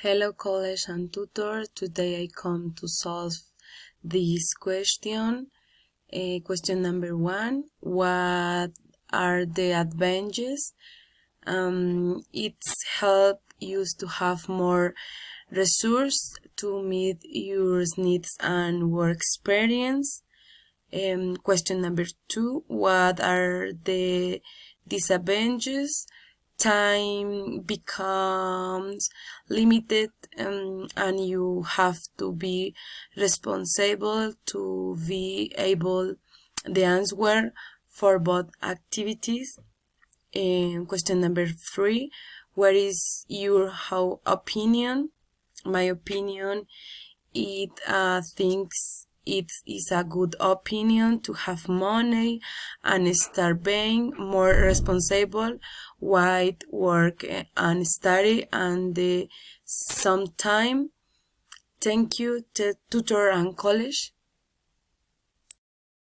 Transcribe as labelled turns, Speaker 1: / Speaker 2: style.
Speaker 1: Hello, college and tutor. Today I come to solve this question. Question number 1. What are the advantages? It's help you to have more resources to meet your needs and work experience. Question number 2. What are the disadvantages? Time becomes limited, and you have to be responsible to be able the answer for both activities. Question number 3. What is your opinion? My opinion, it thinks it is a good opinion to have money and start being more responsible with work and study and some time. Thank you, tutor and college.